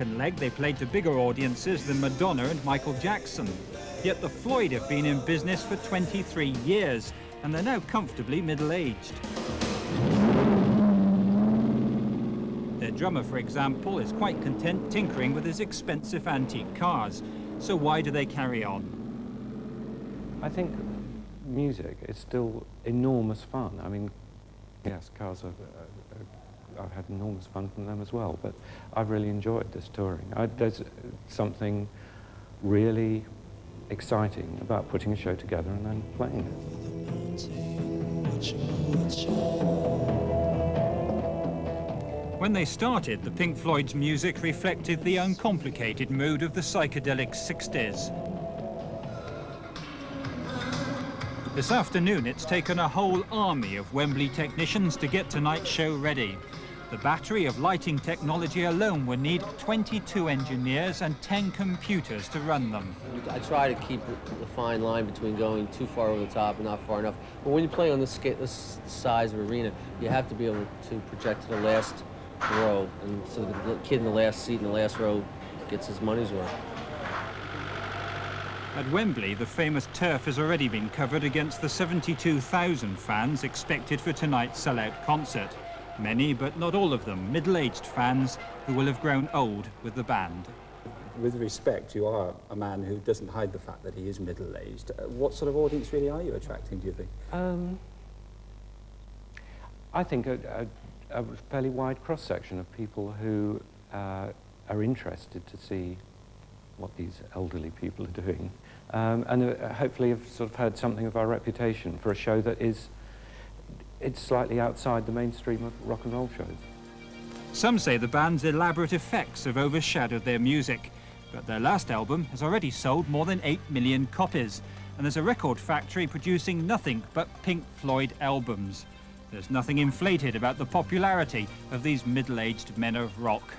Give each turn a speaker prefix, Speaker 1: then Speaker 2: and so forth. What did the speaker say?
Speaker 1: second leg, they played to bigger audiences than Madonna and Michael Jackson. Yet the Floyd have been in business for 23 years, and they're now comfortably middle-aged. Their drummer, for example, is quite content tinkering with his expensive antique cars. So why do they carry on?
Speaker 2: I think music is still enormous fun. I mean, yes, cars I've had enormous fun from them as well, but I've really enjoyed this touring. There's something really exciting about putting a show together and then playing it.
Speaker 1: When they started, the Pink Floyd's music reflected the uncomplicated mood of the psychedelic 60s. This afternoon, it's taken a whole army of Wembley technicians to get tonight's show ready. The battery of lighting technology alone would need 22 engineers and 10 computers to run them.
Speaker 3: I try to keep the fine line between going too far over the top and not far enough. But when you play on this size of arena, you have to be able to project to the last row, and so the kid in the last seat in the last row gets his money's worth.
Speaker 1: At Wembley, the famous turf has already been covered against the 72,000 fans expected for tonight's sellout concert. Many, but not all of them, middle-aged fans who will have grown old with the band.
Speaker 4: With respect, you are a man who doesn't hide the fact that he is middle-aged. What sort of audience really are you attracting, do you think?
Speaker 2: I think a fairly wide cross-section of people who are interested to see what these elderly people are doing, and hopefully have sort of heard something of our reputation for a show that it's slightly outside the mainstream of rock and roll shows.
Speaker 1: Some say the band's elaborate effects have overshadowed their music, but their last album has already sold more than 8 million copies, and there's a record factory producing nothing but Pink Floyd albums. There's nothing inflated about the popularity of these middle-aged men of rock.